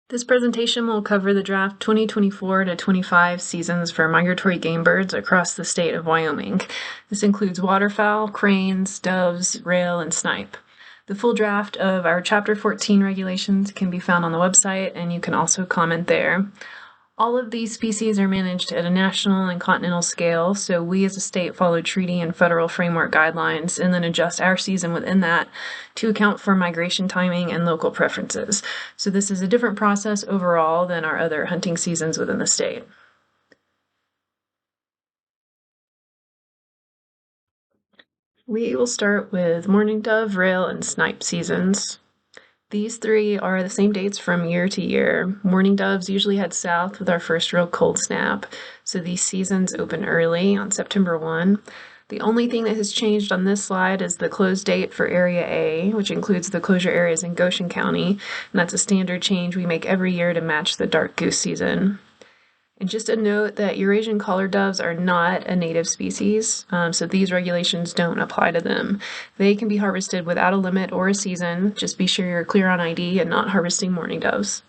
This presentation will cover the draft 2024 to 25 seasons for migratory game birds across the state of Wyoming. This includes waterfowl, cranes, doves, rail, and snipe. The full draft of our Chapter 14 regulations can be found on the website, and you can also comment there. All of these species are managed at a national and continental scale, so we as a state follow treaty and federal framework guidelines and then adjust our season within that to account for migration timing and local preferences. So this is a different process overall than our other hunting seasons within the state. We will start with mourning dove, rail, and snipe seasons. These three are the same dates from year to year. Mourning doves usually head south with our first real cold snap, so these seasons open early on September 1. The only thing that has changed on this slide is the close date for Area A, which includes the closure areas in Goshen County, and that's a standard change we make every year to match the dark goose season. And just a note that Eurasian collared doves are not a native species, so these regulations don't apply to them. They can be harvested without a limit or a season. Just be sure you're clear on ID and not harvesting mourning doves.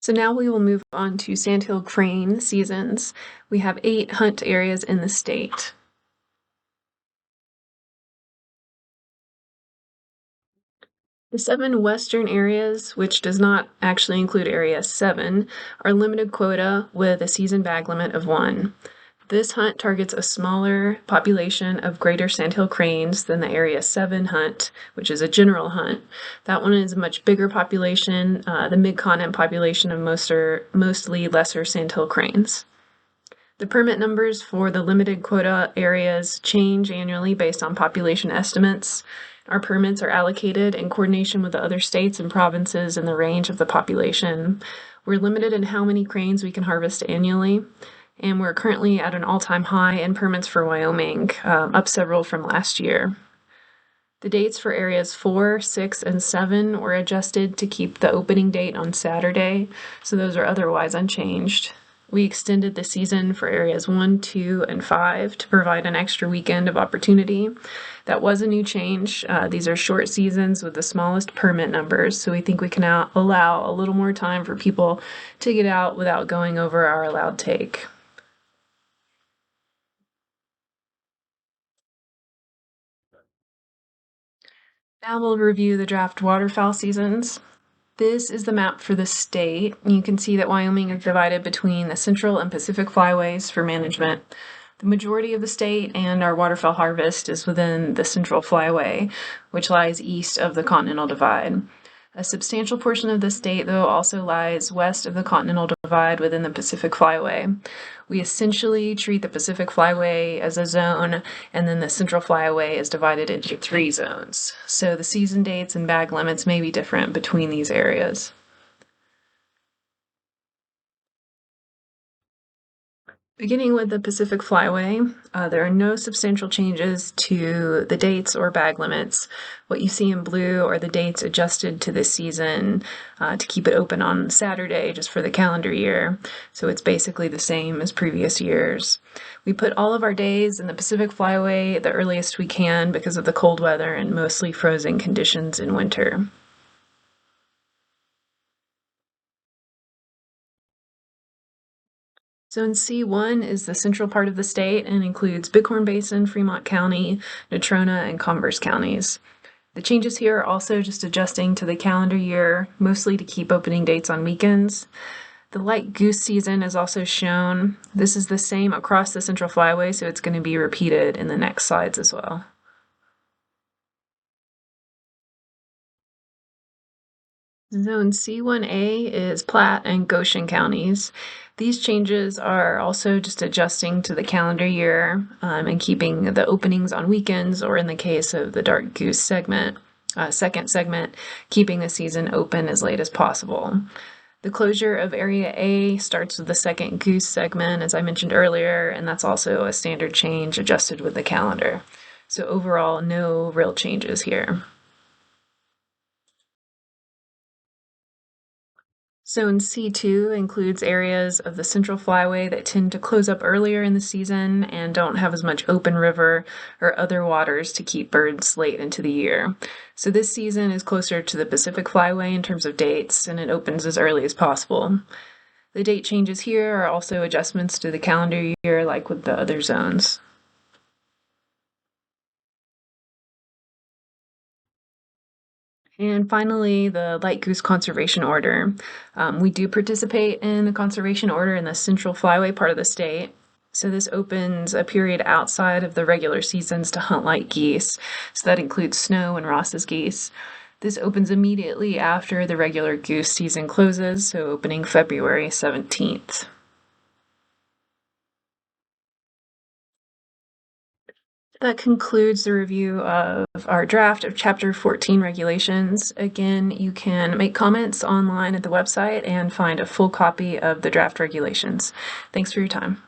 So now we will move on to sandhill crane seasons. We have 8 hunt areas in the state. The 7 western areas, which does not actually include Area 7, are limited quota with a season bag limit of 1. This hunt targets a smaller population of greater sandhill cranes than the Area 7 hunt, which is a general hunt. That one is a much bigger population. The mid-continent population of mostly lesser sandhill cranes. The permit numbers for the limited quota areas change annually based on population estimates. Our permits are allocated in coordination with the other states and provinces in the range of the population. We're limited in how many cranes we can harvest annually, and we're currently at an all-time high in permits for Wyoming, up several from last year. The dates for areas 4, 6, and 7 were adjusted to keep the opening date on Saturday, so those are otherwise unchanged. We extended the season for areas 1, 2, and 5 to provide an extra weekend of opportunity. That was a new change. These are short seasons with the smallest permit numbers, so we think we can allow a little more time for people to get out without going over our allowed take. Now we'll review the draft waterfowl seasons. This is the map for the state. You can see that Wyoming is divided between the Central and Pacific Flyways for management. The majority of the state and our waterfowl harvest is within the Central Flyway, which lies east of the Continental Divide. A substantial portion of the state, though, also lies west of the Continental Divide within the Pacific Flyway. We essentially treat the Pacific Flyway as a zone, and then the Central Flyway is divided into 3 zones. So the season dates and bag limits may be different between these areas. Beginning with the Pacific Flyway, there are no substantial changes to the dates or bag limits. What you see in blue are the dates adjusted to this season to keep it open on Saturday just for the calendar year. So it's basically the same as previous years. We put all of our days in the Pacific Flyway the earliest we can because of the cold weather and mostly frozen conditions in winter. Zone C1 is the central part of the state and includes Bighorn Basin, Fremont County, Natrona, and Converse counties. The changes here are also just adjusting to the calendar year, mostly to keep opening dates on weekends. The light goose season is also shown. This is the same across the Central Flyway, so it's going to be repeated in the next slides as well. Zone C1A is Platte and Goshen counties. These changes are also just adjusting to the calendar year and keeping the openings on weekends, or in the case of the dark goose second segment, keeping the season open as late as possible. The closure of Area A starts with the second goose segment, as I mentioned earlier, and that's also a standard change adjusted with the calendar. So overall, no real changes here. Zone C2 includes areas of the Central Flyway that tend to close up earlier in the season and don't have as much open river or other waters to keep birds late into the year. So this season is closer to the Pacific Flyway in terms of dates, and it opens as early as possible. The date changes here are also adjustments to the calendar year, like with the other zones. And finally, the Light Goose Conservation Order. We do participate in the conservation order in the Central Flyway part of the state. So this opens a period outside of the regular seasons to hunt light geese. So that includes snow and Ross's geese. This opens immediately after the regular goose season closes, so opening February 17th. That concludes the review of our draft of Chapter 14 regulations. Again, you can make comments online at the website and find a full copy of the draft regulations. Thanks for your time.